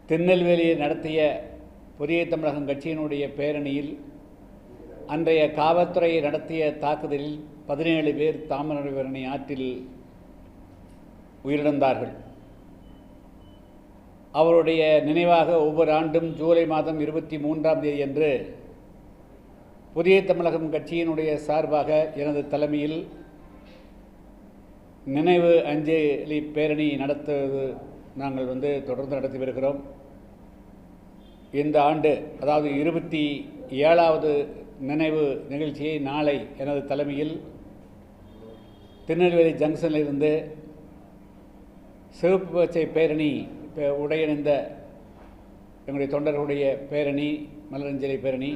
திருநெல்வேலியில் நடத்திய புதிய தமிழகம் கட்சியினுடைய பேரணியில் அன்றைய காவல்துறை நடத்திய தாக்குதலில் 17 பேர் தாமிரபரணி ஆற்றில் உயிரிழந்தார்கள். அவருடைய நினைவாக ஒவ்வொரு ஆண்டும் ஜூலை மாதம் 23ஆம் தேதி அன்று புதிய தமிழகம் கட்சியினுடைய சார்பாக எனது தலைமையில் நினைவு அஞ்சலி பேரணி நடத்துவது நாங்கள் தொடர்ந்து நடத்தி வருகிறோம். இந்த ஆண்டு அதாவது 27வது நினைவு நிகழ்ச்சியை நாளை எனது தலைமையில் திருநெல்வேலி ஜங்ஷனிலிருந்து சிவப்பு பச்சை பேரணி உடையணிந்த எங்களுடைய தொண்டர்களுடைய பேரணி மலரஞ்சலி பேரணி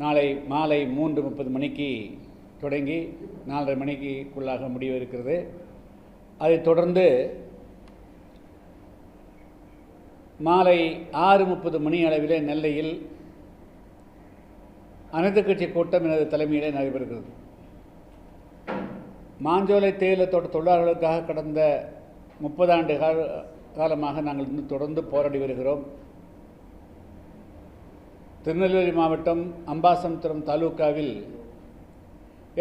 நாளை மாலை 3:30 மணிக்கு தொடங்கி 4:30 மணிக்குள்ளாக முடிவு இருக்கிறது. அதைத் தொடர்ந்து மாலை 6:30 மணி அளவிலே நெல்லையில் அனைத்து கட்சி கூட்டம் எனது தலைமையிலே நடைபெறுகிறது. மாஞ்சோலை தேயிலை தோட்ட தொழிலாளர்களுக்காக கடந்த 30 ஆண்டு காலமாக நாங்கள் தொடர்ந்து போராடி வருகிறோம். திருநெல்வேலி மாவட்டம் அம்பாசமுத்திரம் தாலுக்காவில்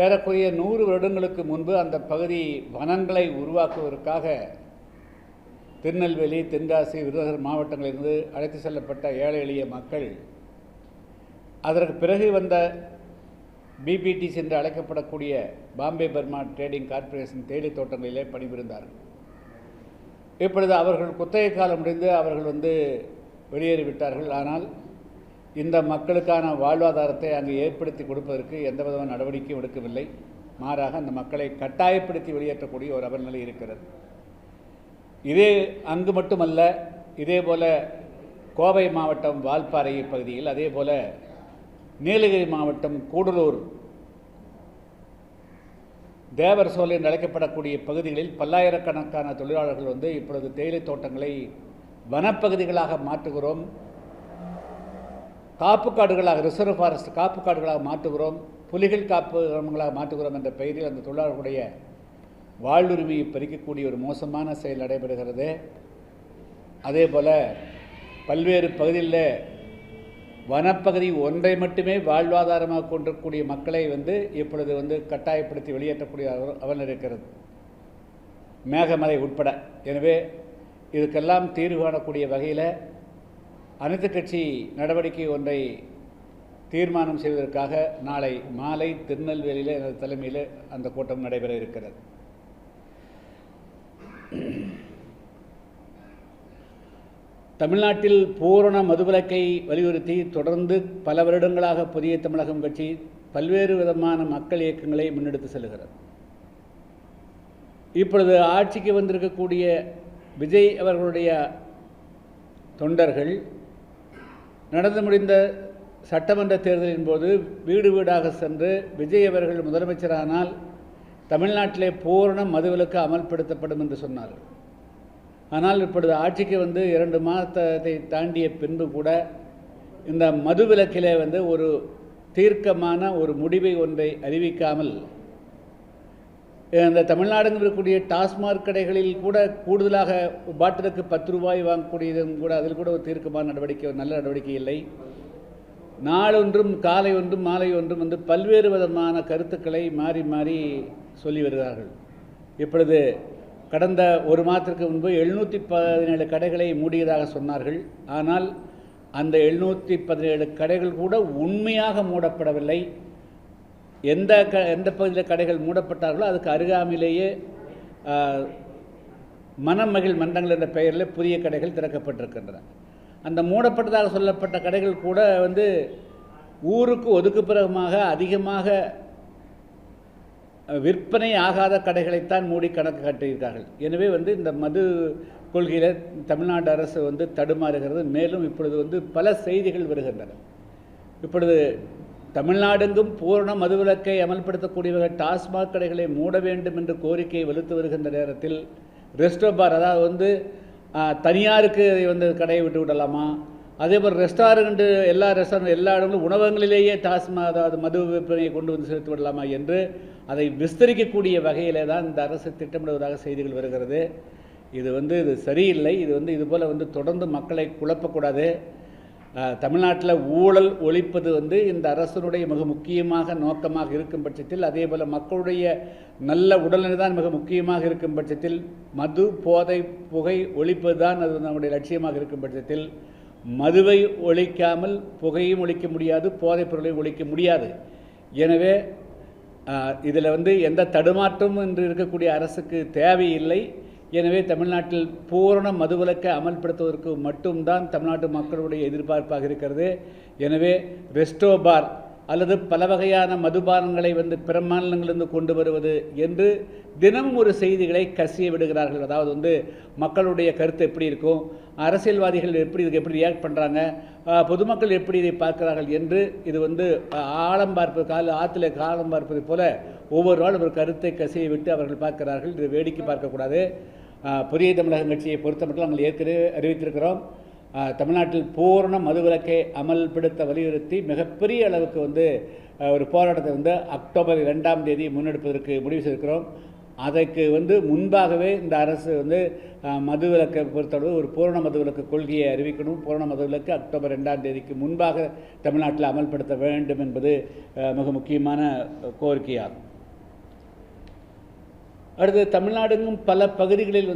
ஏறக்குறைய 100 வருடங்களுக்கு முன்பு அந்த பகுதி வனங்களை உருவாக்குவதற்காக திருநெல்வேலி, தென்காசி, விருதுநகர் மாவட்டங்களிலிருந்து அழைத்து செல்லப்பட்ட ஏழை எளிய மக்கள் அதற்கு பிறகு வந்த பிபிடிசி என்று அழைக்கப்படக்கூடிய பாம்பே பர்மா ட்ரேடிங் கார்ப்பரேஷன் தேயிலை தோட்டங்களிலே பணிபுரிந்தார்கள். இப்பொழுது அவர்கள் குத்தகை காலம் முடிந்து அவர்கள் வெளியேறிவிட்டார்கள். ஆனால் இந்த மக்களுக்கான வாழ்வாதாரத்தை அங்கு ஏற்படுத்தி கொடுப்பதற்கு எந்த விதமான நடவடிக்கையும் எடுக்கவில்லை. மாறாக அந்த மக்களை கட்டாயப்படுத்தி வெளியேற்றக்கூடிய ஒரு அவர்நிலை இருக்கிறது. இதே அங்கு மட்டுமல்ல, இதேபோல் கோவை மாவட்டம் வால்பாறை பகுதியில், அதேபோல் நீலகிரி மாவட்டம் கூடலூர் தேவர் சோலை என்று அழைக்கப்படக்கூடிய பகுதிகளில் பல்லாயிரக்கணக்கான தொழிலாளர்கள் இப்பொழுது தேயிலை தோட்டங்களை வனப்பகுதிகளாக மாற்றுகிறோம், காப்பு காடுகளாக, ரிசர்வ் ஃபாரஸ்ட் காப்பு காடுகளாக மாற்றுகிறோம், புலிகள் காப்பு கிராமங்களாக மாற்றுகிறோம் என்ற பெயரில் அந்த தொழிலாளர்களுடைய வாழ்வுரிமையை பறிக்கக்கூடிய ஒரு மோசமான செயல் நடைபெறுகிறது. அதே போல் பல்வேறு பகுதியில் வனப்பகுதி ஒன்றை மட்டுமே வாழ்வாதாரமாக கொண்டிருக்கக்கூடிய மக்களை இப்பொழுது கட்டாயப்படுத்தி வெளியேற்றக்கூடிய அவல் இருக்கிறது, மேகமலை உட்பட. எனவே இதுக்கெல்லாம் தீர்வு காணக்கூடிய வகையில் அனைத்து கட்சி நடவடிக்கை ஒன்றை தீர்மானம் செய்வதற்காக நாளை மாலை திருநெல்வேலியில் எனது தலைமையில் அந்த கூட்டம் நடைபெற இருக்கிறது. தமிழ்நாட்டில் பூரண மதுவிலக்கை வலியுறுத்தி தொடர்ந்து பல வருடங்களாக புதிய தமிழகம் கட்சி பல்வேறு விதமான மக்கள் இயக்கங்களை முன்னெடுத்து செல்கிறது. இப்பொழுது ஆட்சிக்கு வந்திருக்கக்கூடிய விஜய் அவர்களுடைய தொண்டர்கள் நடந்து முடிந்த சட்டமன்ற தேர்தலின் போது வீடு வீடாக சென்று விஜய் அவர்கள் முதலமைச்சரானால் தமிழ்நாட்டிலே பூரண மதுவிலக்கு அமல்படுத்தப்படும் என்று சொன்னார்கள். ஆனால் இப்பொழுது ஆட்சிக்கு 2 மாதத்தை தாண்டிய பின்பு கூட இந்த மதுவிலக்கிலே ஒரு தீர்க்கமான ஒரு முடிவை ஒன்றை அறிவிக்காமல் இந்த தமிழ்நாடுங்க இருக்கக்கூடிய டாஸ்மாக் கடைகளில் கூட கூடுதலாக பாட்டிலுக்கு 10 ரூபாய் வாங்கக்கூடியதும் கூட அதில் கூட ஒரு தீர்க்கமான நடவடிக்கை, ஒரு நல்ல நடவடிக்கை இல்லை. நாளொன்றும் காலை ஒன்றும் மாலை ஒன்றும் பல்வேறு விதமான கருத்துக்களை மாறி மாறி சொல்லி வருகிறார்கள். இப்பொழுது கடந்த 1 மாதத்திற்கு முன்பு 717 கடைகளை மூடியதாக சொன்னார்கள். ஆனால் அந்த 717 கடைகள் கூட உண்மையாக மூடப்படவில்லை. எந்த பகுதியில் கடைகள் மூடப்பட்டார்களோ அதுக்கு அருகாமையிலேயே மனமகிழ் மன்றங்கள் என்ற பெயரில் புதிய கடைகள் திறக்கப்பட்டிருக்கின்றன. அந்த மூடப்பட்டதாக சொல்லப்பட்ட கடைகள் கூட ஊருக்கு ஒதுக்குப்புறமாக அதிகமாக விற்பனை ஆகாத கடைகளைத்தான் மூடி கணக்கு காட்டியிருக்கார்கள். எனவே இந்த மது கொள்கையில் தமிழ்நாடு அரசு தடுமாறுகிறது. மேலும் இப்பொழுது பல செய்திகள் வருகின்றன. இப்பொழுது தமிழ்நாடெங்கும் பூரண மதுவிலக்கை அமல்படுத்தக்கூடியவர்கள் டாஸ்மாக் கடைகளை மூட வேண்டும் என்று கோரிக்கையை வலுத்து வருகின்ற நேரத்தில் ரெஸ்டோ பார், அதாவது தனியாருக்கு கடையை விட்டு விடலாமா, அதேபோல் ரெஸ்டாரண்ட் எல்லா இடங்களும் உணவகங்களிலேயே டாஸ்மாக் அதாவது மது விற்பனையை கொண்டு செலுத்தி விடலாமா என்று அதை விஸ்தரிக்கக்கூடிய வகையிலே தான் இந்த அரசு திட்டமிடுவதாக செய்திகள் வருகிறது. இது சரியில்லை. இதுபோல் தொடர்ந்து மக்களை குழப்பக்கூடாது. தமிழ்நாட்டில் ஊழல் ஒழிப்பது இந்த அரசனுடைய மிக முக்கியமாக நோக்கமாக இருக்கும் பட்சத்தில், அதே போல் மக்களுடைய நல்ல உடல்நிலை தான் மிக முக்கியமாக இருக்கும் பட்சத்தில், மது போதை புகை ஒழிப்பது தான் அது நம்முடைய லட்சியமாக இருக்கும் பட்சத்தில், மதுவை ஒழிக்காமல் புகையும் ஒழிக்க முடியாது, போதைப் பொருளையும் ஒழிக்க முடியாது. எனவே இதில் எந்த தடுமாற்றமும் இன்று இருக்கக்கூடிய அரசுக்கு தேவையில்லை. எனவே தமிழ்நாட்டில் பூரண மதுவிலக்கை அமல்படுத்துவதற்கு மட்டும்தான் தமிழ்நாட்டு மக்களுடைய எதிர்பார்ப்பாக இருக்கிறது. எனவே ரெஸ்டோ பார் அல்லது பல வகையான மதுபானங்களை பிற மாநிலங்களிலிருந்து கொண்டு வருவது என்று தினமும் ஒரு செய்திகளை கசிய விடுகிறார்கள். அதாவது மக்களுடைய கருத்து எப்படி இருக்கும், அரசியல்வாதிகள் எப்படி ரியாக்ட் பண்ணுறாங்க, பொதுமக்கள் எப்படி இதை பார்க்கிறார்கள் என்று இது ஆழம் பார்ப்பது ஆற்றுல காலம் பார்ப்பது போல ஒவ்வொரு நாளும் ஒரு கருத்தை கசிய விட்டு அவர்கள் பார்க்கிறார்கள். இது வேடிக்கை பார்க்கக்கூடாது. புதிய தமிழகம் கட்சியை பொறுத்த மட்டும் நாங்கள் ஏற்கனவே அறிவித்திருக்கிறோம். தமிழ்நாட்டில் பூரண மதுவிலக்கை அமல்படுத்த வலியுறுத்தி மிகப்பெரிய அளவுக்கு ஒரு போராட்டத்தை அக்டோபர் 2ஆம் தேதி முன்னெடுப்பதற்கு முடிவு செய்திருக்கிறோம். அதற்கு முன்பாகவே இந்த அரசு மதுவிலக்கை பொறுத்தளவு ஒரு பூரண மதுவிலக்கு கொள்கையை அறிவிக்கணும். பூரண மதுவிலக்கு அக்டோபர் 2ஆம் தேதிக்கு முன்பாக தமிழ்நாட்டில் அமல்படுத்த வேண்டும் என்பது மிக முக்கியமான கோரிக்கையாகும். அடுத்து, தமிழ்நாடுங்கும் பல பகுதிகளில்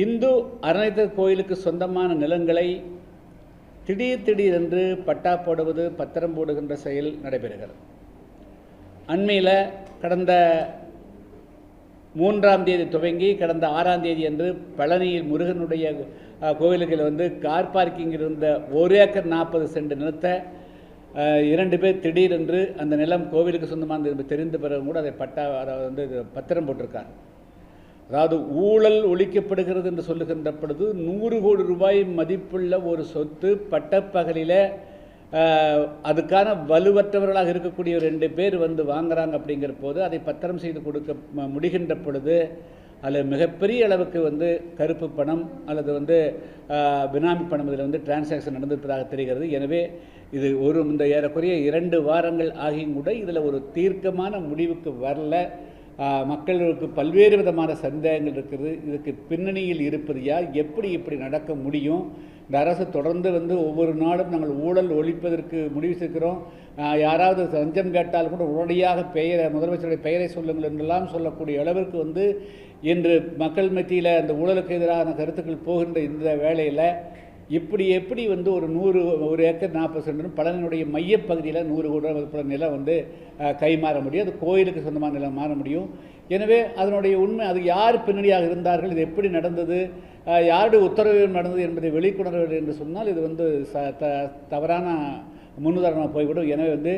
இந்து அறநிலையத்துறை கோயிலுக்கு சொந்தமான நிலங்களை திடீரென்று பட்டா போடுவது, பத்திரம் போடுகின்ற செயல் நடைபெறுகிறது. அண்மையில் கடந்த 3ஆம் தேதி துவங்கி கடந்த 6ஆம் தேதி அன்று பழனியில் முருகனுடைய கோவில்களில் கார் பார்க்கிங் இருந்த 1 ஏக்கர் 40 சென்ட் நிலத்தை 2 பேர் திடீரென்று அந்த நிலம் கோவிலுக்கு சொந்தமானது தெரிந்த பிறகு கூட அதை பத்திரம் போட்டிருக்காங்க. அதாவது ஊழல் ஒழிக்கப்படுகிறது என்று சொல்லுகின்ற பொழுது 100 கோடி ரூபாய் மதிப்புள்ள ஒரு சொத்து பட்டப்பகலில் அதுக்கான வலுவற்றவர்களாக இருக்கக்கூடிய 2 பேர் வாங்குறாங்க. அப்படிங்கிற போது அதை பத்திரம் செய்து கொடுக்க முடிகின்ற பொழுது அதில் மிகப்பெரிய அளவுக்கு கருப்பு பணம் அல்லது பினாமி பணம் இதில் டிரான்சாக்ஷன் நடந்திருப்பதாக தெரிகிறது. எனவே இது இந்த ஏறக்குறைய 2 வாரங்கள் ஆகியும் கூட இதில் ஒரு தீர்க்கமான முடிவுக்கு வரல. மக்களுக்கு பல்வேறு விதமான சந்தேகங்கள் இருக்குது. இதுக்கு பின்னணியில் இருப்பது யார், எப்படி நடக்க முடியும்? இந்த அரசு தொடர்ந்து ஒவ்வொரு நாளும் நாங்கள் ஊழல் ஒழிப்பதற்கு முடிவு செய்கிறோம், யாராவது லஞ்சம் கேட்டால் கூட உடனடியாக முதலமைச்சருடைய பெயரை சொல்லுங்கள் என்றெல்லாம் சொல்லக்கூடிய அளவிற்கு இன்று மக்கள் மத்தியில் அந்த ஊழலுக்கு எதிரான கருத்துக்கள் போகின்ற இந்த வேளையில் எப்படி ஒரு 1 ஏக்கர் 40 சென்ட் பழனியுடைய மையப்பகுதியில் 100 கோடி ரூபாய் நிலம் கைமாற முடியும். அது கோயிலுக்கு சொந்தமான நிலம் மாற முடியும். எனவே அதனுடைய உண்மை, அது யார் பின்னணியாக இருந்தார்கள், இது எப்படி நடந்தது, யாருடைய உத்தரவு நடந்தது என்பதை வெளிக்கொணரவில்லை என்று சொன்னால் இது தவறான முன்னுதாரணமாக போய்விடும். எனவே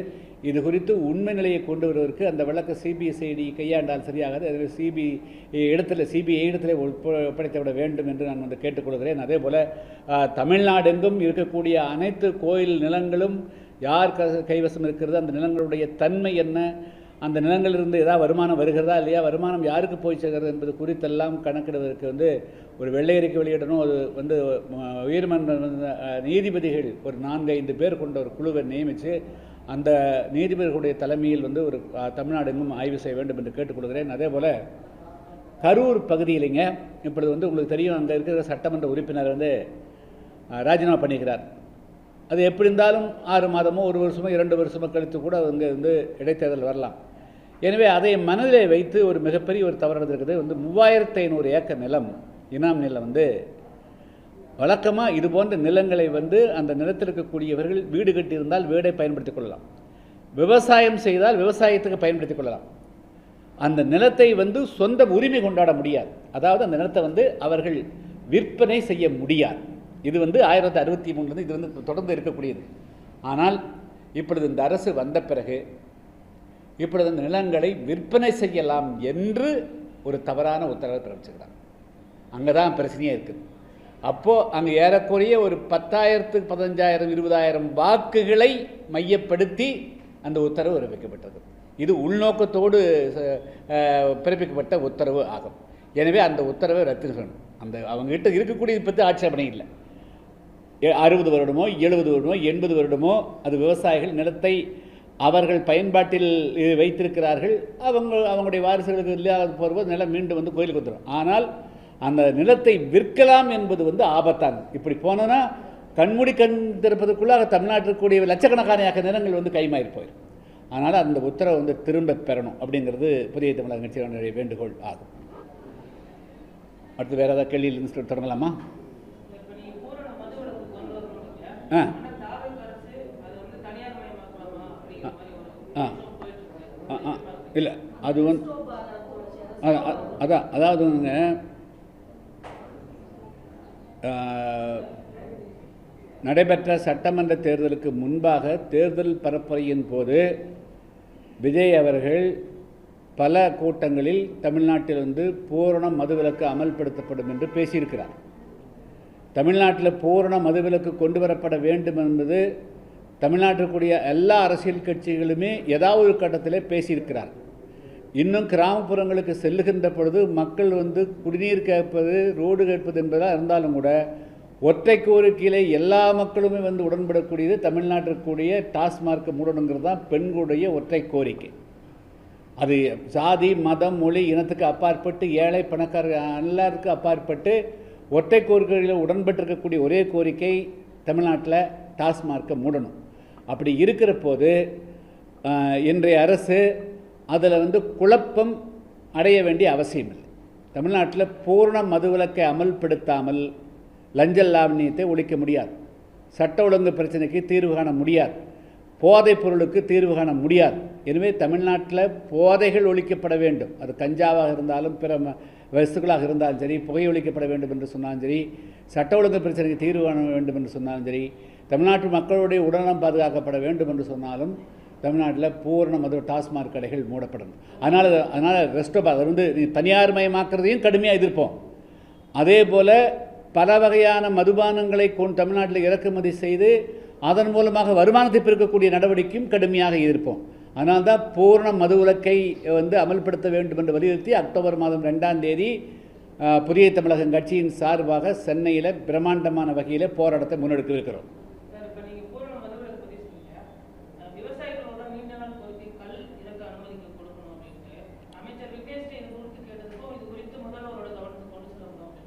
இது குறித்து உண்மை நிலையை கொண்டு வருவதற்கு அந்த வழக்கு சிபிசிஐடி கையாண்டால் சரியாகாது. அதில் சிபிஐ இடத்துல ஒப்படைத்து விட வேண்டும் என்று நான் கேட்டுக்கொள்கிறேன். அதே போல் தமிழ்நாடு எங்கும் இருக்கக்கூடிய அனைத்து கோயில் நிலங்களும் யார் கைவசம் இருக்கிறது, அந்த நிலங்களுடைய தன்மை என்ன, அந்த நிலங்களிலிருந்து ஏதாவது வருமானம் வருகிறதா இல்லையா, வருமானம் யாருக்கு போய் சேர்கிறது என்பது குறித்தெல்லாம் கணக்கிடுவதற்கு ஒரு வெள்ளை அறிக்கை வெளியிடணும். அது உயர்மன்ற நீதிபதிகள் ஒரு 4-5 பேர் கொண்ட ஒரு குழுவை நியமித்து அந்த நீதிபதிகளுடைய தலைமையில் ஒரு தமிழ்நாடு எங்கும் ஆய்வு செய்ய வேண்டும் என்று கேட்டுக்கொள்கிறேன். அதே போல் கரூர் பகுதியிலைங்க இப்பொழுது உங்களுக்கு தெரியும், அங்கே இருக்கிற சட்டமன்ற உறுப்பினர் ராஜினாமா பண்ணிக்கிறார். அது எப்படி இருந்தாலும் 6 மாதமோ 1 வருஷமோ 2 வருஷமோ கழித்து கூட அங்கே இடைத்தேர்தல் வரலாம். எனவே அதை மனதிலே வைத்து ஒரு மிகப்பெரிய ஒரு தவறு நடந்திருக்குது. 3500 ஏக்கர் நிலம், இனாம் நிலம் வழக்கமாக இது போன்ற நிலங்களை அந்த நிலத்தில் இருக்கக்கூடியவர்கள் வீடு கட்டியிருந்தால் வீடை பயன்படுத்திக் கொள்ளலாம், விவசாயம் செய்தால் விவசாயத்துக்கு பயன்படுத்திக் கொள்ளலாம். அந்த நிலத்தை சொந்த உரிமை கொண்டாட முடியாது. அதாவது அந்த நிலத்தை அவர்கள் விற்பனை செய்ய முடியாது. இது 1963 இது தொடர்ந்து இருக்கக்கூடியது. ஆனால் இப்பொழுது இந்த அரசு வந்த பிறகு இப்பொழுது இந்த நிலங்களை விற்பனை செய்யலாம் என்று ஒரு தவறான உத்தரவை பிறப்பிச்சுக்கிறாங்க. அங்கே தான் பிரச்சனையே இருக்குது. அப்போது அங்கே ஏறக்குறைய ஒரு 10,000, 15,000, 20,000 வாக்குகளை மையப்படுத்தி அந்த உத்தரவு பிறப்பிக்கப்பட்டது. இது உள்நோக்கத்தோடு பிறப்பிக்கப்பட்ட உத்தரவு ஆகும். எனவே அந்த உத்தரவை ரத்து செய்யணும். அவங்ககிட்ட இருக்கக்கூடியது பற்றி ஆட்சேபனை இல்லை. 60 வருடமோ 70 வருடமோ 80 வருடமோ அது விவசாயிகள் நிலத்தை அவர்கள் பயன்பாட்டில் வைத்திருக்கிறார்கள். அவங்களுடைய வாரிசுகளுக்கு இல்லாத போகும்போது நிலம் மீண்டும் வந்து கோயிலுக்கு வந்துடும். ஆனால் அந்த நிலத்தை விற்கலாம் என்பது ஆபத்தானது. இப்படி போனோன்னா கண்மூடி கண் திறப்பதற்குள்ளாக தமிழ்நாட்டில் கூடிய லட்சக்கணக்கான நிலங்கள் வந்து கைமாறி போயிடும். அதனால் அந்த உத்தரவை திரும்ப பெறணும் அப்படிங்கிறது புதிய தமிழக கட்சியினுடைய வேண்டுகோள் ஆகும். அடுத்து வேறு ஏதாவது கேள்வியிலிருந்து தொடங்கலாமா? இல்லை அது அதாவதுங்க நடைபெற்ற சட்டமன்ற தேர்தலுக்கு முன்பாக தேர்தல் பரப்புரையின் போது விஜய் அவர்கள் பல கூட்டங்களில் தமிழ்நாட்டில் பூரண மதுவிலக்கு அமல்படுத்தப்படும் என்று பேசியிருக்கிறார். தமிழ்நாட்டில் பூரண மதுவிலக்கு கொண்டு வரப்பட வேண்டும் என்பது தமிழ்நாட்டிற்குரிய எல்லா அரசியல் கட்சிகளுமே ஏதாவது ஒரு கட்டத்தில் பேசியிருக்கிறார். இன்னும் கிராமப்புறங்களுக்கு செல்லுகின்ற பொழுது மக்கள் குடிநீர் கேட்பது, ரோடு கேட்பது என்பதாக இருந்தாலும் கூட ஒற்றை கோரிக்கையிலே எல்லா மக்களுமே உடன்படக்கூடியது தமிழ்நாட்டிற்குரிய டாஸ்மார்க் மூடணுங்கிறது தான் பெண்களுடைய ஒற்றை கோரிக்கை. அது சாதி, மதம், மொழி, இனத்துக்கு அப்பாற்பட்டு, ஏழை பணக்கார எல்லாருக்கும் அப்பாற்பட்டு ஒற்றை கோரிக்கைகளில் உடன்பட்டிருக்கக்கூடிய ஒரே கோரிக்கை தமிழ்நாட்டில் டாஸ்மார்க்கை மூடணும். அப்படி இருக்கிற போது இன்றைய அரசு அதில் குழப்பம் அடைய வேண்டிய அவசியம் இல்லை. தமிழ்நாட்டில் பூர்ண மதுவிலக்கை அமல்படுத்தாமல் லஞ்ச லாவணியத்தை ஒழிக்க முடியாது, சட்ட ஒழுங்கு பிரச்சனைக்கு தீர்வு காண முடியாது, போதைப் பொருளுக்கு தீர்வு காண முடியாது. எனவே தமிழ்நாட்டில் போதைகள் ஒழிக்கப்பட வேண்டும். அது கஞ்சாவாக இருந்தாலும் பிற வஸ்துக்களாக இருந்தாலும் சரி, புகை ஒழிக்கப்பட வேண்டும் என்று சொன்னாலும் சரி, சட்ட ஒழுங்கு பிரச்சனைக்கு தீர்வு காண வேண்டும் என்று சொன்னாலும் சரி, தமிழ்நாட்டு மக்களுடைய உடல்நலம் பாதுகாக்கப்பட வேண்டும் என்று சொன்னாலும் தமிழ்நாட்டில் பூரண மது டாஸ்மார்க் கடைகள் மூடப்படணும். அதனால் ரெஸ்ட் ஆஃப் அதை தனியார் மயமாக்குறதையும் கடுமையாக எதிர்ப்போம். அதே போல் பல வகையான மதுபானங்களை தமிழ்நாட்டில் இறக்குமதி செய்து அதன் மூலமாக வருமானத்தை பெருக்கக்கூடிய நடவடிக்கையும் கடுமையாக எதிர்ப்போம். அதனால்தான் பூர்ண மதுவிலக்கை அமல்படுத்த வேண்டும் என்று வலியுறுத்தி அக்டோபர் மாதம் 2ஆம் தேதி புதிய தமிழகம் கட்சியின் சார்பாக சென்னையில் பிரம்மாண்டமான வகையில் போராட்டத்தை முன்னெடுக்க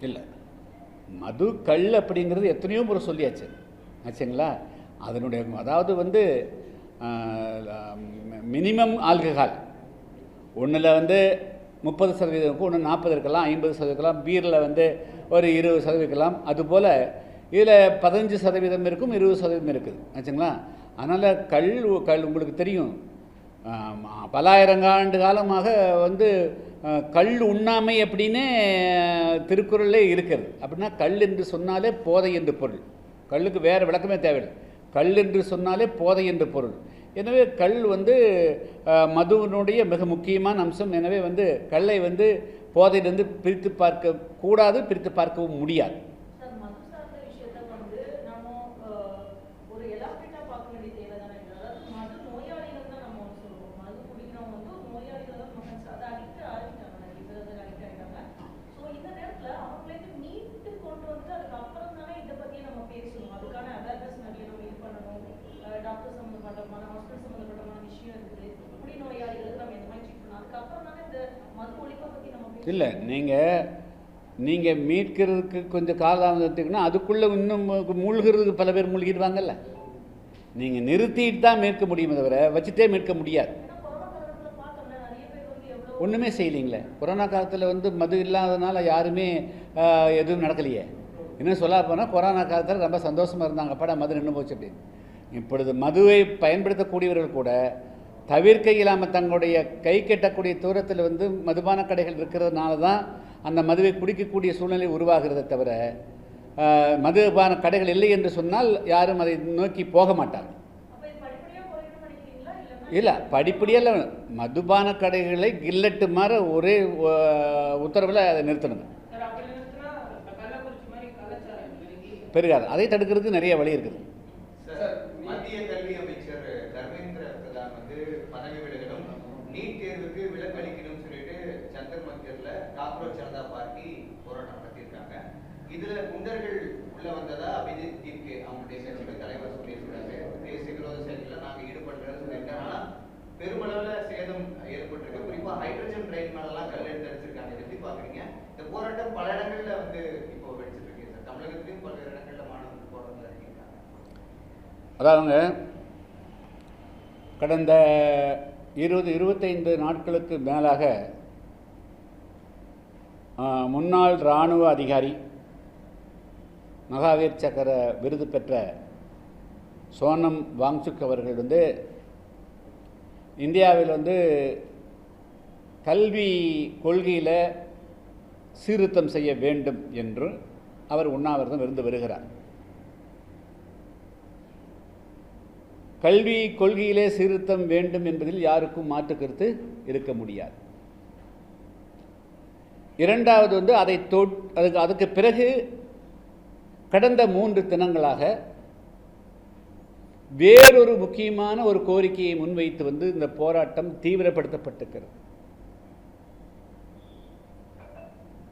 இல்லை, மது கல் அப்படிங்கிறது எத்தனையோ முறை சொல்லியாச்சு ஆச்சுங்களா. அதனுடைய அதாவது மினிமம் ஆல்கஹால் ஒன்றில் 30% இருக்கும், ஒன்று 40 இருக்கலாம், 50% இருக்கலாம், பீரில் ஒரு 20% இருக்கலாம். அதுபோல் இதில் 15% இருக்கும், 20% இருக்குது ஆச்சுங்களா. அதனால் கல் உங்களுக்கு தெரியும், பல ஆயிரங்காண்டு காலமாக கல் உண்ணாமை அப்படின்னு திருக்குறளே இருக்கிறது. அப்படின்னா கல் என்று சொன்னாலே போதை என்று பொருள். கல்லுக்கு வேறு விளக்கமே தேவையில்லை. கல் என்று சொன்னாலே போதை என்று பொருள். எனவே கல் மதுவினுடைய மிக முக்கியமான அம்சம். எனவே கல்லை போதையிலிருந்து பிரித்து பார்க்க கூடாது, பிரித்து பார்க்கவும் முடியாது. இல்லை, நீங்கள் மீட்கிறதுக்கு கொஞ்சம் காலம் எடுத்துக்கினா அதுக்குள்ளே இன்னும் மூழ்கிறதுக்கு பல பேர் மூழ்கிடுவாங்கல்ல. நீங்கள் நிறுத்திட்டு தான் மீட்க முடியுமே தவிர வச்சுட்டே மீட்க முடியாது. ஒன்றுமே செய்யலைங்களே. கொரோனா காலத்தில் மது இல்லாததுனால யாருமே எதுவும் நடக்கலையே. இன்னும் சொல்ல போனால் கொரோனா காலத்தில் ரொம்ப சந்தோஷமாக இருந்தாங்க, அப்பாடா மது நின்று போச்சு அப்படின்னு. இப்பொழுது மதுவை பயன்படுத்தக்கூடியவர்கள் கூட தவிர்க்க இல்லாமல் தங்களுடைய கை கெட்டக்கூடிய தூரத்தில் மதுபான கடைகள் இருக்கிறதுனால தான் அந்த மதுவை குடிக்கக்கூடிய சூழ்நிலை உருவாகிறத தவிர மதுபான கடைகள் இல்லை என்று சொன்னால் யாரும் அதை நோக்கி போக மாட்டாங்க. இல்லை, படிப்படியாக மதுபான கடைகளை கில்லட்டு மாற ஒரே உத்தரவில் அதை நிறுத்தணுங்க. பெருகாது. அதை தடுக்கிறதுக்கு நிறைய வழி இருக்குது. மத்திய கல்வி அமைச்சர் தர்மேந்திர பிரதான் பதவி விலகணும், நீட் தேர்வுக்கு விலக்கு அளிக்கணும்னு சொல்லிட்டு சந்தர் மந்திரில் காக்ரோச் ஜனதா பார்ட்டி போராட்டம் நடத்தியிருக்காங்க. இதுல குண்டர்கள் உள்ள வந்ததா அபிஜித் தீப்கே அவங்களுடைய கட்சியோட தலைவர் சொல்லியிருக்கிறாரு. தேசிய விரோத செயல்களில் நாங்கள் ஈடுபடுறோம்னு சொல்லியிருக்காங்க. ஆனால் பெருமளவில் சேதம் ஏற்பட்டிருக்கு. குறிப்பாக ஹைட்ரஜன் ரயில் மேலாம் கல் எடுத்து அடிச்சிருக்காங்க. எப்படி பார்க்குறீங்க? இந்த போராட்டம் பல இடங்கள்ல வந்து இப்போ வெடிச்சிட்டு இருக்கு சார். தமிழகத்திலையும் பல்வேறு இடங்கள்ல மாணவர்கள் போராட்டத்தில் இறங்கியிருக்காங்க. அதாவங்க கடந்த 20-25 நாட்களுக்கு மேலாக முன்னாள் இராணுவ அதிகாரி மகாவீர் சக்கர விருது பெற்ற சோனம் வாங்சுக் அவர்கள் வந்து இந்தியாவில் வந்து கல்வி கொள்கையில் சீர்திருத்தம் செய்ய வேண்டும் என்று அவர் உண்ணாவிரதம் இருந்து வருகிறார். கல்வி கொள்கையிலே சீர்திருத்தம் வேண்டும் என்பதில் யாருக்கும் மாற்று கருத்து இருக்க முடியாது. இரண்டாவது வந்து அதுக்கு பிறகு கடந்த 3 தினங்களாக வேறொரு முக்கியமான ஒரு கோரிக்கையை முன்வைத்து வந்து இந்த போராட்டம் தீவிரப்படுத்தப்பட்டிருக்கிறது.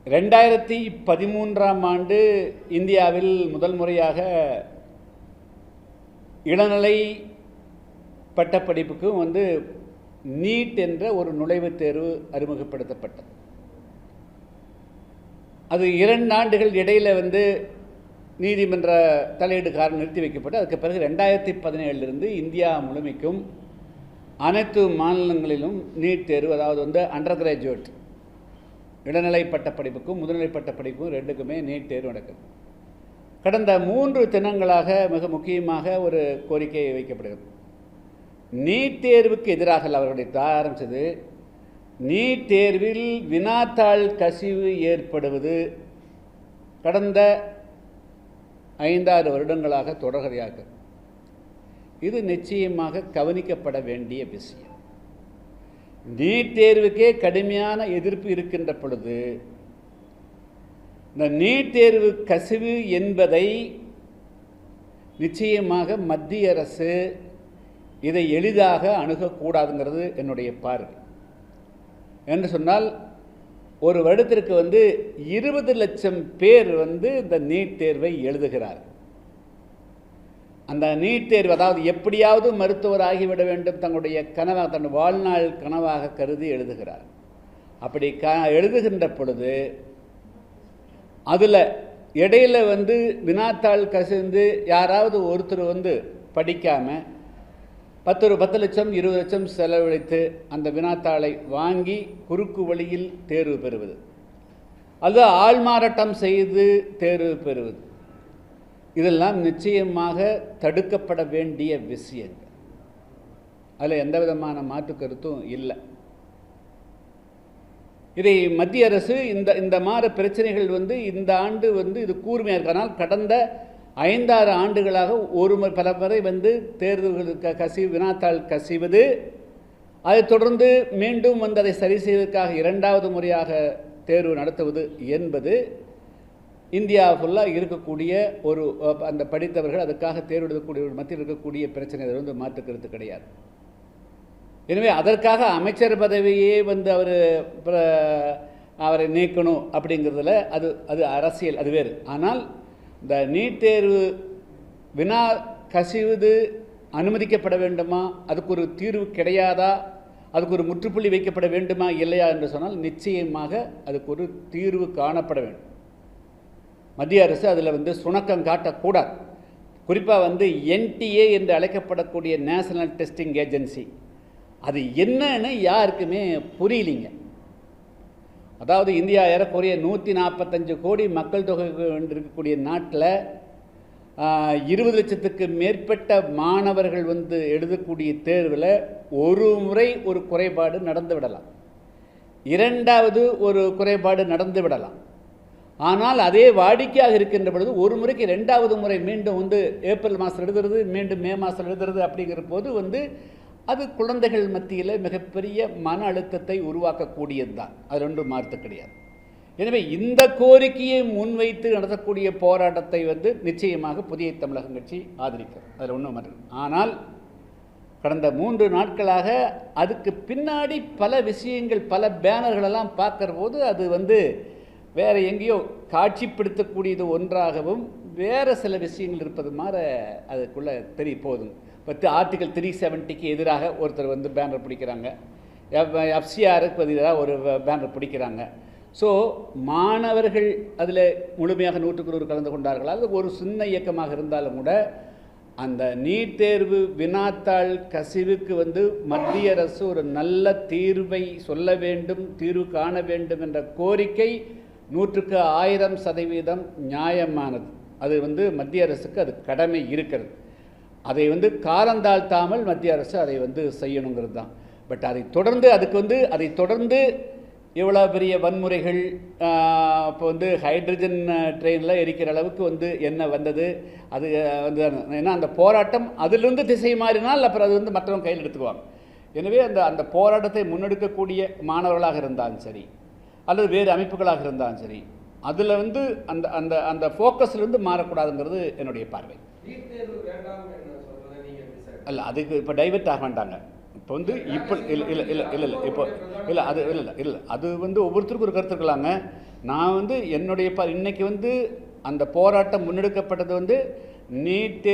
2013ஆம் ஆண்டு இந்தியாவில் முதல் முறையாக இளநிலை பட்டப்படிப்புக்கும் வந்து நீட் என்ற ஒரு நுழைவுத் தேர்வு அறிமுகப்படுத்தப்பட்டது. அது 2 ஆண்டுகள் இடையில் வந்து நீதிமன்ற தலையீடு காரணம் நிறுத்தி வைக்கப்பட்டு அதுக்கு பிறகு 2017 இந்தியா முழுமைக்கும் அனைத்து மாநிலங்களிலும் நீட் தேர்வு, அதாவது வந்து அண்டர் கிராஜுவேட் இளநிலை பட்டப்படிப்புக்கும் முதுநிலை பட்டப்படிப்புக்கும் 2க்குமே நீட் தேர்வு நடக்குது. கடந்த 3 தினங்களாக மிக முக்கியமாக ஒரு கோரிக்கை வைக்கப்படுகிறது. நீட் தேர்வுக்கு எதிராக அவர்களுடைய ஆரம்பித்தது நீட் தேர்வில் வினாத்தாள் கசிவு ஏற்படுவது கடந்த 5-6 வருடங்களாக தொடர்கதையாக. இது நிச்சயமாக கவனிக்கப்பட வேண்டிய விஷயம். நீட் தேர்வுக்கே கடுமையான எதிர்ப்பு இருக்கின்ற பொழுது இந்த நீட் தேர்வு கசிவு என்பதை நிச்சயமாக மத்திய அரசு இதை எளிதாக அணுகக்கூடாதுங்கிறது என்னுடைய பார்வை. என்று சொன்னால் ஒரு வருடத்திற்கு வந்து 20 லட்சம் பேர் வந்து இந்த நீட் தேர்வை எழுதுகிறார். அந்த நீட் தேர்வு, அதாவது எப்படியாவது மருத்துவர் ஆகிவிட வேண்டும் தங்களுடைய கனவாக, தன் வாழ்நாள் கனவாக கருதி எழுதுகிறார். அப்படி எழுதுகின்ற பொழுது அதில் இடையில் வந்து வினாத்தாள் கசிந்து யாராவது ஒருத்தர் வந்து படிக்காமல் 10 லட்சம் 20 லட்சம் செலவழித்து அந்த வினாத்தாளை வாங்கி குறுக்கு வழியில் தேர்வு பெறுவது, அது ஆள்மாறாட்டம் செய்து தேர்வு பெறுவது, இதெல்லாம் நிச்சயமாக தடுக்கப்பட வேண்டிய விஷயங்கள். அதில் எந்த விதமான மாற்று கருத்தும் இல்லை. இதை மத்திய அரசு இந்த மாதிரி பிரச்சனைகள் வந்து இந்த ஆண்டு வந்து இது கூர்மையாக இருக்கனால் கடந்த 5-6 ஆண்டுகளாக பல முறை வந்து தேர்வுகளுக்கு வினாத்தாள் கசிவது, அதை தொடர்ந்து மீண்டும் வந்து அதை சரி செய்வதற்காக 2வது முறையாக தேர்வு நடத்துவது என்பது இந்தியா ஃபுல்லாக இருக்கக்கூடிய ஒரு அந்த படித்தவர்கள் அதுக்காக தேர்வு எழுதக்கூடிய மத்தியில் இருக்கக்கூடிய பிரச்சனை. அது வந்து மாற்று கருத்து கிடையாது. எனவே அதற்காக அமைச்சர் பதவியே வந்து அவரை நீக்கணும் அப்படிங்கிறதுல அது அரசியல், அது வேறு. ஆனால் இந்த நீட் தேர்வு வினா கசிவது அனுமதிக்கப்பட வேண்டுமா, அதுக்கு ஒரு தீர்வு கிடையாதா, அதுக்கு ஒரு முற்றுப்புள்ளி வைக்கப்பட வேண்டுமா இல்லையா என்று சொன்னால் நிச்சயமாக அதுக்கு ஒரு தீர்வு காணப்பட வேண்டும். மத்திய அரசு அதில் வந்து சுணக்கம் காட்டக்கூடாது. குறிப்பாக வந்து NTA என்று அழைக்கப்படக்கூடிய நேஷனல் டெஸ்டிங் ஏஜென்சி, அது என்னன்னு யாருக்குமே புரியலிங்க. அதாவது இந்தியா ஏறக்குறைய 145 கோடி மக்கள் தொகை இருக்கக்கூடிய நாட்டில் 20 லட்சத்துக்கு மேற்பட்ட மாணவர்கள் வந்து எழுதக்கூடிய தேர்வில் ஒரு முறை ஒரு குறைபாடு நடந்து விடலாம், 2வது ஒரு குறைபாடு நடந்து விடலாம். ஆனால் அதே வாடிக்கையாக இருக்கின்ற பொழுது ஒரு முறைக்கு 2வது முறை மீண்டும் வந்து ஏப்ரல் மாதம் எழுதுறது, மீண்டும் மே மாதம் எழுதுறது அப்படிங்கிற போது வந்து அது குழந்தைகள் மத்தியில் மிகப்பெரிய மன அழுத்தத்தை உருவாக்கக்கூடியது தான். அது ஒன்றும் மாற்று கிடையாது. எனவே இந்த கோரிக்கையை முன்வைத்து நடத்தக்கூடிய போராட்டத்தை வந்து நிச்சயமாக புதிய தமிழகம் கட்சி ஆதரிக்கிறது. அதில் ஒன்றும் மாற்று. ஆனால் கடந்த 3 நாட்களாக அதுக்கு பின்னாடி பல விஷயங்கள், பல பேனர்களெல்லாம் பார்க்குற போது அது வந்து வேறு எங்கேயோ காட்சிப்படுத்தக்கூடியது ஒன்றாகவும் வேறு சில விஷயங்கள் இருப்பது மாதிரி அதுக்குள்ளே போகுதுங்க. இப்போ ஆர்டிகல் 370க்கு எதிராக ஒருத்தர் வந்து பேனர் பிடிக்கிறாங்க, எஃப்சிஆருக்கு எதிராக ஒரு பேனர் பிடிக்கிறாங்க. ஸோ மாணவர்கள் அதில் முழுமையாக 100% கலந்து கொண்டார்கள். அது ஒரு சின்ன இயக்கமாக இருந்தாலும் கூட அந்த நீட் தேர்வு வினாத்தாள் கசிவுக்கு வந்து மத்திய அரசு ஒரு நல்ல தீர்வை சொல்ல வேண்டும், தீர்வு காண வேண்டும் என்ற கோரிக்கை 100% நியாயமானது. அது வந்து மத்திய அரசுக்கு அது கடமை இருக்கிறது. அதை வந்து காலந்தாழ்த்தாமல் மத்திய அரசு அதை வந்து செய்யணுங்கிறது தான். பட் அதை தொடர்ந்து எவ்வளோ பெரிய வன்முறைகள், இப்போ வந்து ஹைட்ரஜன் ட்ரெயினில் எரிக்கிற அளவுக்கு வந்து என்ன வந்தது, அது வந்து ஏன்னா அந்த போராட்டம் அதிலிருந்து திசை மாறினால் அப்புறம் அது வந்து மற்றவங்க கையில் எடுத்துக்குவாங்க. எனவே அந்த போராட்டத்தை முன்னெடுக்கக்கூடிய மாணவர்களாக இருந்தாலும் சரி அல்லது வேறு அமைப்புகளாக இருந்தாலும் சரி, அதில் வந்து அந்த அந்த அந்த ஃபோக்கஸ்லேருந்து மாறக்கூடாதுங்கிறது என்னுடைய பார்வை. அல்ல, அதுக்கு இப்போ டைவெர்ட் ஆக வேண்டாங்க. இப்போ வந்து இப்போ அது வந்து ஒவ்வொருத்தருக்கும் ஒரு கருத்து இருக்கலாங்க. நான் வந்து என்னுடைய இன்னைக்கு வந்து அந்த போராட்டம் முன்னெடுக்கப்பட்டது வந்து நீட்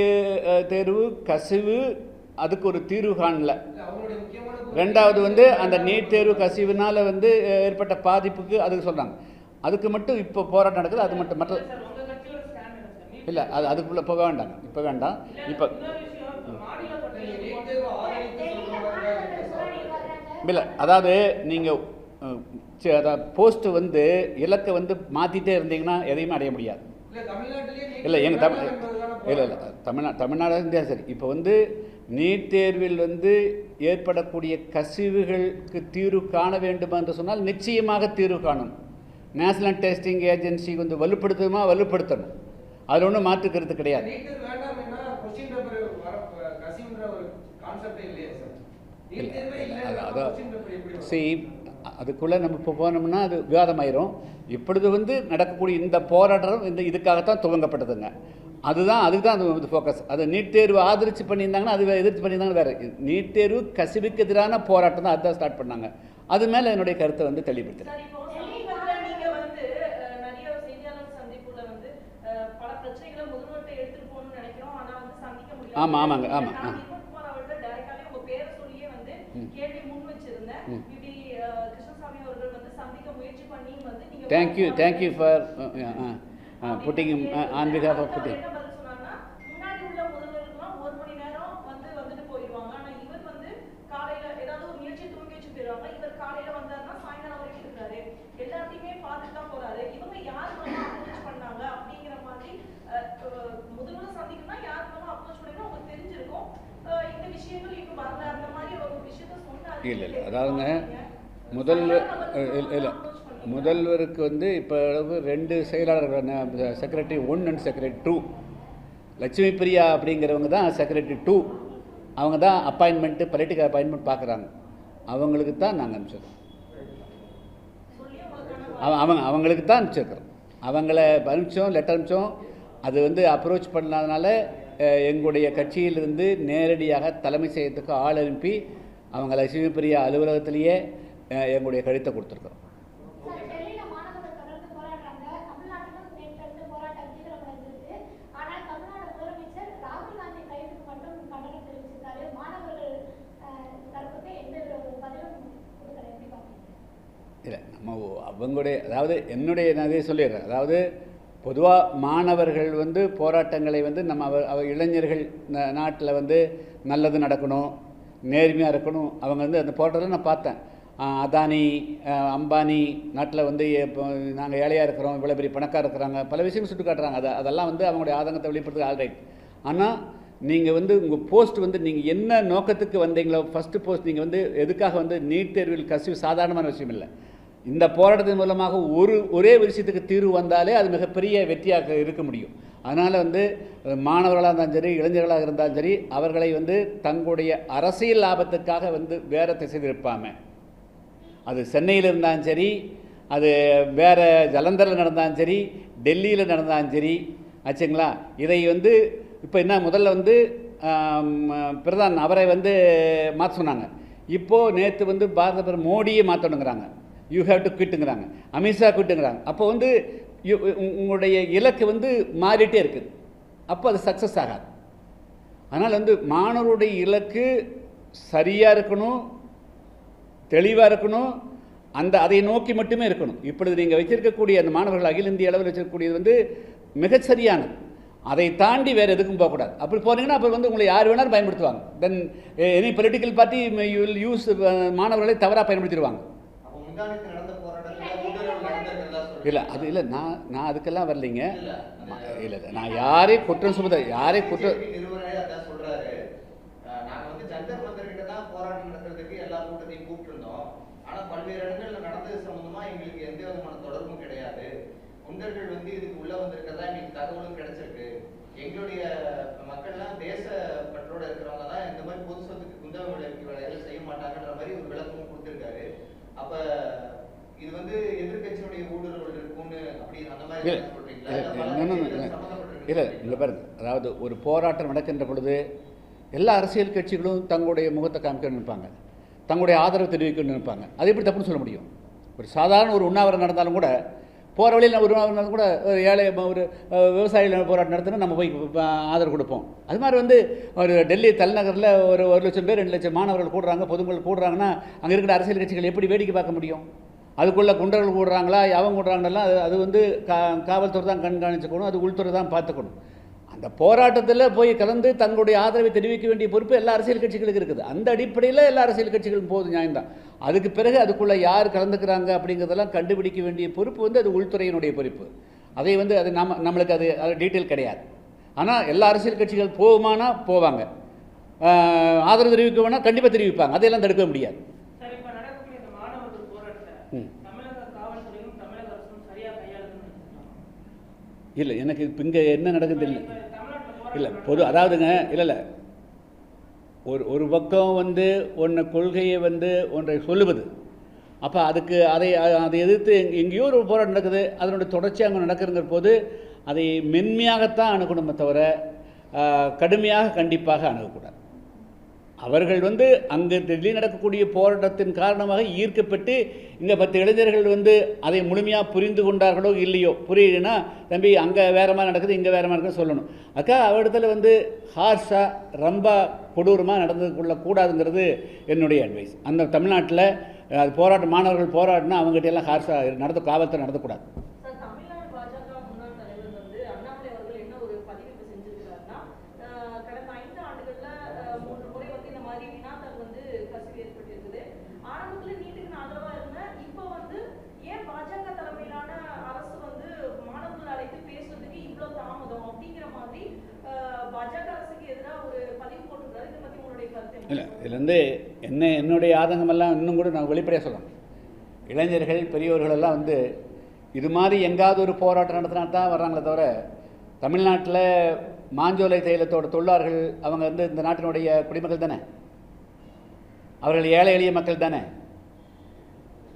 தேர்வு கசிவு, அதுக்கு ஒரு தீர்வு காணல. ரெண்டாவது வந்து அந்த நீட் தேர்வு கசிவினால் வந்து ஏற்பட்ட பாதிப்புக்கு அதுக்கு சொல்கிறாங்க. அதுக்கு மட்டும் இப்போ போராட்டம் நடக்குது. அது மட்டும் மற்ற இல்லை, அதுக்குள்ளே போக வேண்டாங்க. இப்போ வேண்டாம். இப்போ இல்லை, அதாவது நீங்கள் போஸ்ட்டு வந்து இலக்கை வந்து மாற்றிட்டே இருந்தீங்கன்னா எதையுமே அடைய முடியாது. இல்லை தமிழ்நாடு இருந்தால் சரி. இப்போ வந்து நீட் தேர்வில் வந்து ஏற்படக்கூடிய கசிவுகளுக்கு தீர்வு காண வேண்டும் என்று சொன்னால் நிச்சயமாக தீர்வு காணும். நேஷனல் டெஸ்டிங் ஏஜென்சி வந்து வலுப்படுத்தணும். அதில் ஒன்றும் மாற்றுக்கிறது கிடையாது. அதுக்குள்ளே நம்ம இப்போ போனோம்னா அது விவாதமாயிரும். இப்பொழுது வந்து நடக்கக்கூடிய இந்த போராட்டம் இதுக்காகத்தான் துவங்கப்பட்டதுங்க. அதுக்கு தான் அது ஃபோக்கஸ். அது நீட் தேர்வு ஆதரித்து பண்ணியிருந்தாங்கன்னா, அது எதிர்த்து பண்ணியிருந்தாங்கன்னா வேறு. நீட் தேர்வு கசிவுக்கு எதிரான போராட்டம் தான், அதுதான் ஸ்டார்ட் பண்ணாங்க. அது மேலே என்னுடைய கருத்தை வந்து தெளிவுபடுத்துகிறேன். ஆமாங்க. Thank you for putting on behalf of putting. இல்லை, அதாவதுங்க முதல்வருக்கு வந்து இப்போ 2 செயலாளர்கள், secretary 1 and secretary 2. Lakshmi Priya அப்படிங்கிறவங்க தான் செக்ரட்டரி 2. அவங்க தான் அப்பாயின்மெண்ட்டு, பொலிட்டிக்கல் அப்பாயின்மெண்ட் பார்க்குறாங்க. அவங்களுக்கு தான் நாங்கள் அனுப்பிச்சிருக்கோம். அவங்களுக்கு தான் அனுப்பிச்சிருக்கிறோம். அவங்கள அனுப்பிச்சோம், லெட்டர் அனுப்பிச்சோம். அது வந்து அப்ரோச் பண்ணாதனால எங்களுடைய கட்சியிலிருந்து நேரடியாக தலைமை செயலகத்துக்கு ஆள் அனுப்பி அவங்க லட்சுமி பிரியா அலுவலகத்திலேயே எங்களுடைய கடிதத்தை கொடுத்துருக்குறோம். இல்லை, நம்ம அவங்களுடைய, அதாவது என்னுடைய நான் இதே சொல்லிடுறேன். அதாவது பொதுவாக மாணவர்கள் வந்து போராட்டங்களை வந்து நம்ம இளைஞர்கள் நாட்டில் வந்து நல்லது நடக்கணும், நேர்மையாக இருக்கணும். அவங்க வந்து அந்த போராட்டத்தில் நான் பார்த்தேன். அதானி, அம்பானி நாட்டில் வந்து இப்போ நாங்கள் ஏழையாக இருக்கிறோம், இவ்வளோ பெரிய பணக்கார இருக்கிறாங்க, பல விஷயங்கள் சுட்டு காட்டுறாங்க. அதெல்லாம் வந்து அவங்களுடைய ஆதங்கத்தை வெளிப்படுத்துறது ஆல்ரைட். ஆனால் நீங்கள் வந்து உங்கள் போஸ்ட் வந்து நீங்கள் என்ன நோக்கத்துக்கு வந்தீங்களோ, ஃபஸ்ட்டு போஸ்ட் நீங்கள் வந்து எதுக்காக வந்து நீட் தேர்வில் கசிவு சாதாரணமான விஷயம் இல்லை. இந்த போராட்டத்தின் மூலமாக ஒரே விஷயத்துக்கு தீர்வு வந்தாலே அது மிகப்பெரிய வெற்றியாக இருக்க முடியும். அதனால் வந்து மாணவர்களாக இருந்தாலும் சரி, இளைஞர்களாக இருந்தாலும் சரி, அவர்களை வந்து தங்களுடைய அரசியல் லாபத்துக்காக வந்து வேறு திசை திருப்பாமல், அது சென்னையில் இருந்தாலும் சரி, அது வேறு ஜலந்தரில் நடந்தாலும் சரி, டெல்லியில் நடந்தாலும் சரி, ஆச்சுங்களா. இதை வந்து இப்போ என்ன, முதல்ல வந்து பிரதான் அவரை வந்து மாற்ற சொன்னாங்க. இப்போது நேற்று வந்து பாரத பிரதமர் மோடியை மாற்றணுங்கிறாங்க. யூ ஹேவ் டு குவிட்டுங்கிறாங்க. அமித்ஷா குவிட்டுங்கிறாங்க. அப்போ வந்து உங்களுடைய இலக்கு வந்து மாறிட்டே இருக்குது. அப்போ அது சக்ஸஸ் ஆகாது. அதனால் வந்து மாணவருடைய இலக்கு சரியாக இருக்கணும், தெளிவாக இருக்கணும், அதை நோக்கி மட்டுமே இருக்கணும். இப்பொழுது நீங்கள் வச்சிருக்கக்கூடிய அந்த மாணவர்கள் அகில இந்திய அளவில் வச்சிருக்கக்கூடியது வந்து மிகச்சரியானது. அதை தாண்டி வேறு எதுக்கும் போகக்கூடாது. அப்படி போனீங்கன்னா அப்போ வந்து உங்களை யார் வேணாலும் பயன்படுத்துவாங்க. Then any political party you will use மாணவர்களை தவறாக பயன்படுத்திடுவாங்க. இல்லை அது இல்லை, நான் அதுக்கெல்லாம் வரலைங்க. இல்லை நான் யாரையும் குற்றம் சொல்லுத, யாரையும் குற்றம் பல்வேறு இடங்கள்ல நடந்தது சம்பந்தமா எங்களுக்கு எந்த விதமான தொடர்பும் கிடையாது. குண்டர்கள் வந்து இதுக்கு உள்ள வந்திருக்கதா எங்களுக்கு தகவலும் கிடைச்சிருக்கு. எங்களுடைய மக்கள்லாம் தேச பற்றோட இருக்கிறவங்க தான் இந்த மாதிரி பொது சொத்துக்கு குந்தக விளைவிக்க வேலைகள் செய்ய மாட்டாங்கன்ற மாதிரி ஒரு விளக்கமும் கொடுத்திருக்காரு. அப்ப இது வந்து எதிர்கட்சியுடைய ஊடுருவல் இருக்கும்னு அப்படி அந்த மாதிரி சொல்றீங்களா? இல்லை இல்லை பாருங்க, அதாவது ஒரு போராட்டம் நடக்கின்ற பொழுது எல்லா அரசியல் கட்சிகளும் தங்களுடைய முகத்தை காமிக்க நினைப்பாங்க, தங்களுடைய ஆதரவு தெரிவிக்கணும்னு நினைப்பாங்க. அது எப்படி தப்புன்னு சொல்ல முடியும்? ஒரு சாதாரண ஒரு உண்ணாவிரதம் நடந்தாலும் கூட, போகிற வழியில் ஒரு உண்ணாவிரதம் கூட ஒரு ஏழை ஒரு விவசாயிகள் போராட்டம் நடத்தினா நம்ம போய் ஆதரவு கொடுப்போம். அது மாதிரி வந்து ஒரு டெல்லி தலைநகரில் ஒரு 1 லட்சம் பேர் 2 லட்சம் மாணவர்கள் கூடுறாங்க, பொதுமக்கள் கூடுறாங்கன்னா அங்கே இருக்கிற அரசியல் கட்சிகள் எப்படி வேடிக்கை பார்க்க முடியும்? அதுக்குள்ளே குண்டர்கள் கூடுறாங்களா அவங்க கூடுறாங்கலாம் அது வந்து காவல்துறை தான் கண்காணிச்சுக்கணும், அது உள்துறை தான் பார்த்துக்கணும். அந்த போராட்டத்தில் போய் கலந்து தங்களுடைய ஆதரவை தெரிவிக்க வேண்டிய பொறுப்பு எல்லா அரசியல் கட்சிகளுக்கு இருக்குது. அந்த அடிப்படையில் எல்லா அரசியல் கட்சிகளும் போது நியாயம்தான். அதுக்கு பிறகு அதுக்குள்ளே யார் கலந்துக்கிறாங்க அப்படிங்கிறதெல்லாம் கண்டுபிடிக்க வேண்டிய பொறுப்பு வந்து அது உள்துறையினுடைய பொறுப்பு. அதை வந்து அது நம்மளுக்கு அது டீட்டெயில் கிடையாது. ஆனால் எல்லா அரசியல் கட்சிகள் போகுமானா போவாங்க, ஆதரவு தெரிவிக்க வேணால் கண்டிப்பாக தெரிவிப்பாங்க, அதையெல்லாம் தடுக்க முடியாது. இல்லை எனக்கு இப்போ இங்கே என்ன நடக்குது இல்லை இல்லை அதாவதுங்க இல்லை ஒரு பக்கம் வந்து கொள்கையை வந்து ஒன்றை சொல்லுவது, அப்போ அதை எதிர்த்து எங்கேயோ ஒரு போராட்டம் நடக்குது, அதனுடைய தொடர்ச்சி அங்கே நடக்குங்கிற போது அதை மென்மையாகத்தான் அணுகணுமே தவிர கடுமையாக கண்டிப்பாக அணுகக்கூடாது. அவர்கள் வந்து அங்கே டெல்லியில் நடக்கக்கூடிய போராட்டத்தின் காரணமாக ஈர்க்கப்பட்டு இங்கே 10 இளைஞர்கள் வந்து அதை முழுமையாக புரிந்து கொண்டார்களோ இல்லையோ, புரியலைன்னா தம்பி அங்கே வேறு மாதிரி நடக்குது இங்கே வேறு மாதிரி இருக்குன்னு சொல்லணும். அக்கா அவரிடத்துல வந்து ஹார்ஷாக ரொம்ப கொடூரமாக நடந்து கொள்ளக்கூடாதுங்கிறது என்னுடைய அட்வைஸ். அந்த தமிழ்நாட்டில் அது மாணவர்கள் போராடினா அவங்ககிட்ட எல்லாம் ஹார்ஷாக காவல்துறை நடத்தக்கூடாது. இல்லை இதில் வந்து என்னுடைய ஆதங்கமெல்லாம் இன்னும் கூட நான் வெளிப்படையாக சொல்லணும். இளைஞர்கள் பெரியவர்களெல்லாம் வந்து இது மாதிரி எங்காவது ஒரு போராட்டம் நடத்தினா தான் வர்றாங்களே தவிர, தமிழ்நாட்டில் மாஞ்சோலை தைலத்தோட தொழிலாளர்கள் அவங்க வந்து இந்த நாட்டினுடைய குடிமக்கள் தானே, அவர்கள் ஏழை எளிய மக்கள் தானே.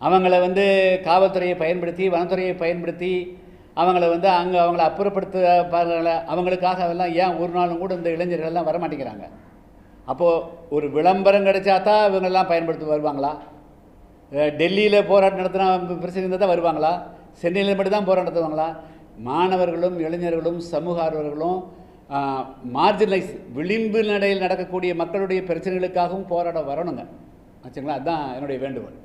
அவங்கள வந்து காவல்துறையை பயன்படுத்தி வனத்துறையை பயன்படுத்தி அவங்கள வந்து அவங்கள அப்புறப்படுத்த அவங்களுக்காக அதெல்லாம் ஏன் ஒரு நாளும் கூட இந்த இளைஞர்கள்லாம் வரமாட்டேங்கிறாங்க? அப்போது ஒரு விளம்பரம் கிடைச்சா தான் இவங்கெல்லாம் பயன்படுத்தி வருவாங்களா? டெல்லியில் போராட்டம் நடத்தினா பிரச்சனை இருந்தால் தான் வருவாங்களா? சென்னையில் மட்டும்தான் போராட்டம் நடத்துவாங்களா? மாணவர்களும் இளைஞர்களும் சமூக ஆர்வலர்களும் மார்ஜினலைஸ் விளிம்பு நடையில் நடக்கக்கூடிய மக்களுடைய பிரச்சனைகளுக்காகவும் போராட வரணுங்க. ஆச்சுங்களா? அதுதான் என்னுடைய வேண்டுகோள்.